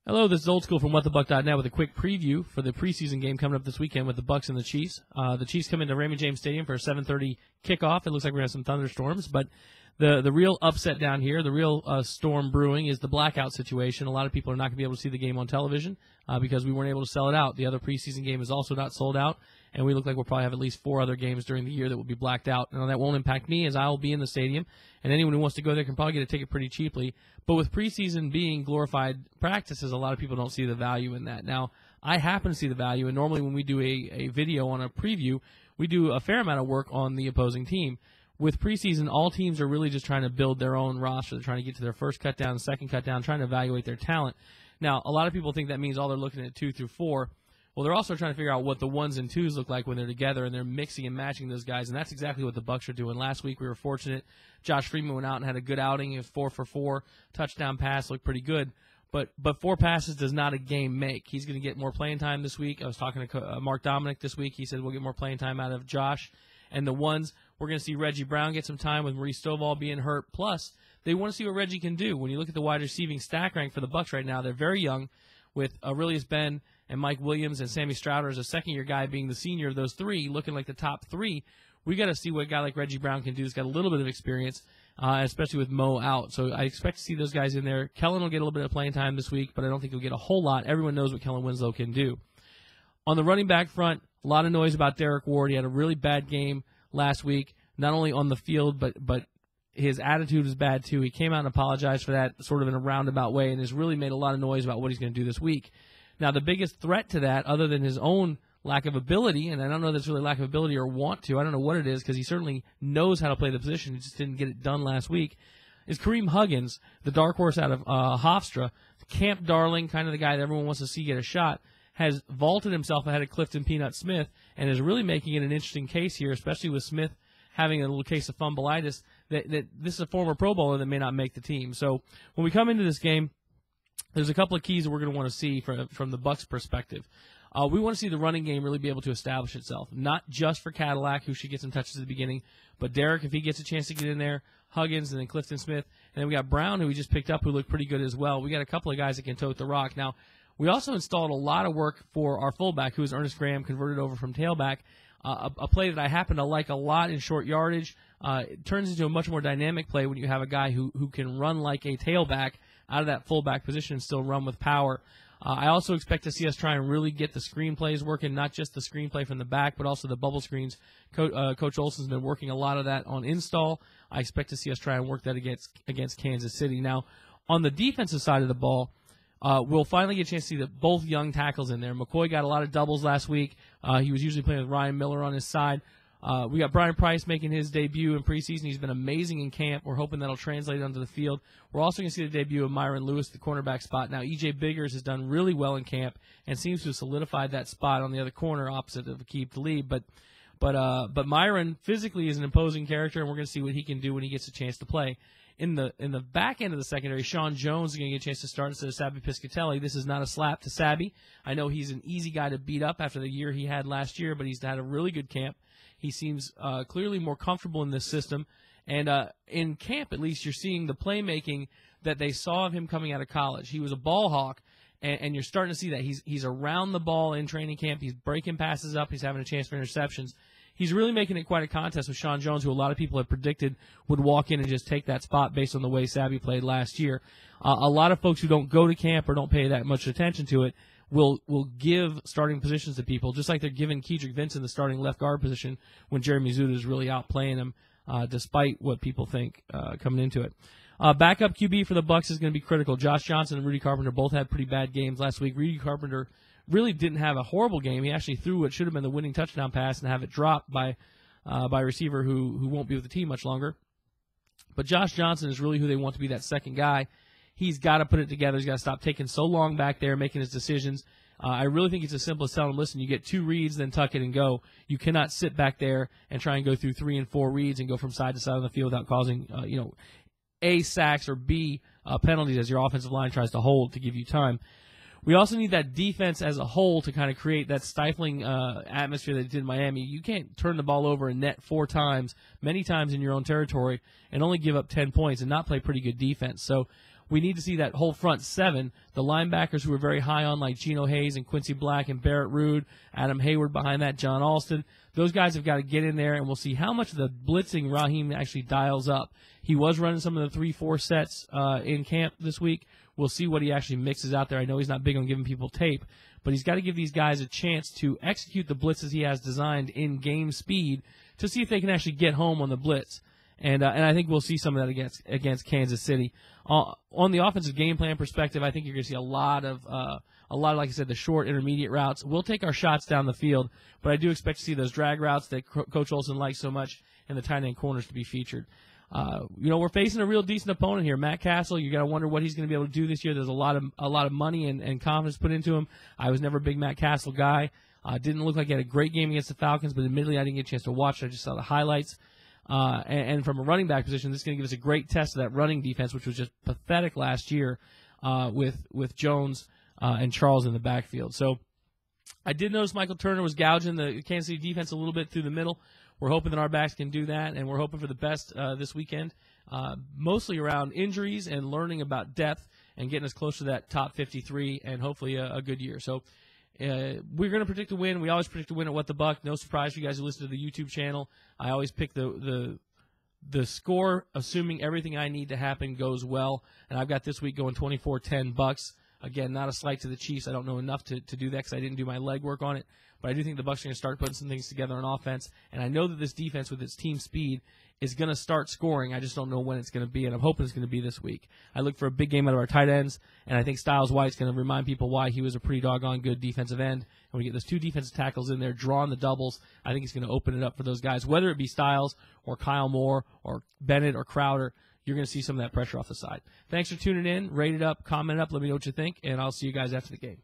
Hello, this is Old School from WhatTheBuc.net with a quick preview for the preseason game coming up this weekend with the Bucs and the Chiefs. The Chiefs come into Raymond James Stadium for a 7:30 kickoff. It looks like we're going to have some thunderstorms, but the real upset down here, the real storm brewing is the blackout situation. A lot of people are not going to be able to see the game on television because we weren't able to sell it out. The other preseason game is also not sold out, and we look like we'll probably have at least 4 other games during the year that will be blacked out. Now, that won't impact me as I will be in the stadium, and anyone who wants to go there can probably get a ticket pretty cheaply. But with preseason being glorified practices, a lot of people don't see the value in that. Now, I happen to see the value, and normally when we do a video on a preview, we do a fair amount of work on the opposing team. With preseason, all teams are really just trying to build their own roster. They're trying to get to their first cut down, second cut down, trying to evaluate their talent. Now, a lot of people think that means all they're looking at 2 through 4. Well, they're also trying to figure out what the 1s and 2s look like when they're together, and they're mixing and matching those guys, and that's exactly what the Bucs are doing. Last week we were fortunate. Josh Freeman went out and had a good outing. He was 4 for 4, touchdown pass, looked pretty good. But 4 passes does not a game make. He's going to get more playing time this week. I was talking to Mark Dominic this week. He said we'll get more playing time out of Josh. And the 1s, we're going to see Reggie Brown get some time with Maurice Stovall being hurt. Plus, they want to see what Reggie can do. When you look at the wide receiving stack rank for the Bucs right now, they're very young, with Aurelius Ben and Mike Williams and Sammy Strouder as a second-year guy being the senior of those 3, looking like the top 3. We got to see what a guy like Reggie Brown can do. He's got a little bit of experience, especially with Mo out. So I expect to see those guys in there. Kellen will get a little bit of playing time this week, but I don't think he'll get a whole lot. Everyone knows what Kellen Winslow can do. On the running back front, a lot of noise about Derek Ward. He had a really bad game last week, not only on the field, but his attitude was bad too. He came out and apologized for that sort of in a roundabout way and has really made a lot of noise about what he's going to do this week. Now, the biggest threat to that, other than his own lack of ability, and I don't know if it's really lack of ability or want to, I don't know what it is, because he certainly knows how to play the position, he just didn't get it done last week, is Kareem Huggins, the dark horse out of Hofstra, camp darling, kind of the guy that everyone wants to see get a shot, has vaulted himself ahead of Clifton Peanut Smith and is really making it an interesting case here, especially with Smith having a little case of fumbleitis, that this is a former Pro Bowler that may not make the team. So when we come into this game, there's a couple of keys that we're going to want to see from the Bucs' perspective. We want to see the running game really be able to establish itself, not just for Cadillac, who should get some touches at the beginning, but Derek, if he gets a chance to get in there, Huggins, and then Clifton Smith. And then we got Brown, who we just picked up, who looked pretty good as well. We got a couple of guys that can tote the rock. Now, we also installed a lot of work for our fullback, who is Ernest Graham, converted over from tailback, a play that I happen to like a lot in short yardage. It turns into a much more dynamic play when you have a guy who can run like a tailback out of that fullback position and still run with power. I also expect to see us try and really get the screenplays working, not just the screenplay from the back, but also the bubble screens. Coach Olson's been working a lot of that on install. I expect to see us try and work that against Kansas City. Now, on the defensive side of the ball, we'll finally get a chance to see both young tackles in there. McCoy got a lot of doubles last week. He was usually playing with Ryan Miller on his side. We got Brian Price making his debut in preseason. He's been amazing in camp. We're hoping that'll translate onto the field. We're also going to see the debut of Myron Lewis, the cornerback spot. Now, E.J. Biggers has done really well in camp and seems to have solidified that spot on the other corner opposite of Aqib Talib. But Myron physically is an imposing character, and we're going to see what he can do when he gets a chance to play. In the back end of the secondary, Sean Jones is going to get a chance to start instead of Sabby Piscatelli. This is not a slap to Sabby. I know he's an easy guy to beat up after the year he had last year, but he's had a really good camp. He seems clearly more comfortable in this system. And in camp, at least, you're seeing the playmaking that they saw of him coming out of college. He was a ball hawk, and you're starting to see that. He's around the ball in training camp. He's breaking passes up. He's having a chance for interceptions. He's really making it quite a contest with Sean Jones, who a lot of people had predicted would walk in and just take that spot based on the way Sabby played last year. A lot of folks who don't go to camp or don't pay that much attention to it will give starting positions to people, just like they're giving Kedrick Vincent the starting left guard position when Jeremy Zuta is really outplaying him, despite what people think coming into it. Backup QB for the Bucs is going to be critical. Josh Johnson and Rudy Carpenter both had pretty bad games last week. Rudy Carpenter really didn't have a horrible game. He actually threw what should have been the winning touchdown pass and have it dropped by a receiver who won't be with the team much longer. But Josh Johnson is really who they want to be that second guy. He's got to put it together. He's got to stop taking so long back there, making his decisions. I really think it's as simple as telling him, listen, you get 2 reads, then tuck it and go. You cannot sit back there and try and go through 3 and 4 reads and go from side to side on the field without causing, A, sacks or B, penalties as your offensive line tries to hold to give you time. We also need that defense as a whole to kind of create that stifling atmosphere that it did in Miami. You can't turn the ball over and net 4 times, many times in your own territory, and only give up 10 points and not play pretty good defense. So we need to see that whole front seven, the linebackers who were very high on, like Geno Hayes and Quincy Black and Barrett Ruud, Adam Hayward behind that, John Alston. Those guys have got to get in there, and we'll see how much of the blitzing Raheem actually dials up. He was running some of the 3-4 sets in camp this week. We'll see what he actually mixes out there. I know he's not big on giving people tape, but he's got to give these guys a chance to execute the blitzes he has designed in game speed to see if they can actually get home on the blitz. And I think we'll see some of that against Kansas City. On the offensive game plan perspective, I think you're going to see a lot of, like I said, the short, intermediate routes. We'll take our shots down the field, but I do expect to see those drag routes that Coach Olson likes so much and the tight end corners to be featured. We're facing a real decent opponent here. Matt Castle, you got to wonder what he's going to be able to do this year. There's a lot of money and confidence put into him. I was never a big Matt Castle guy. Didn't look like he had a great game against the Falcons, but admittedly I didn't get a chance to watch it. I just saw the highlights. And from a running back position, this is going to give us a great test of that running defense, which was just pathetic last year with Jones and Charles in the backfield. So I did notice Michael Turner was gouging the Kansas City defense a little bit through the middle. We're hoping that our backs can do that, and we're hoping for the best this weekend, mostly around injuries and learning about depth and getting us close to that top 53 and hopefully a good year. So we're going to predict a win. We always predict a win at What the Buc. No surprise for you guys who listen to the YouTube channel. I always pick the score, assuming everything I need to happen goes well. And I've got this week going 24-10 Bucs. Again, not a slight to the Chiefs. I don't know enough to do that because I didn't do my legwork on it. But I do think the Bucs are going to start putting some things together on offense. And I know that this defense with its team speed is going to start scoring. I just don't know when it's going to be, and I'm hoping it's going to be this week. I look for a big game out of our tight ends, and I think Styles White's going to remind people why he was a pretty doggone good defensive end. And we get those two defensive tackles in there drawing the doubles. I think he's going to open it up for those guys, whether it be Styles or Kyle Moore or Bennett or Crowder. You're going to see some of that pressure off the side. Thanks for tuning in. Rate it up, comment it up, let me know what you think, and I'll see you guys after the game.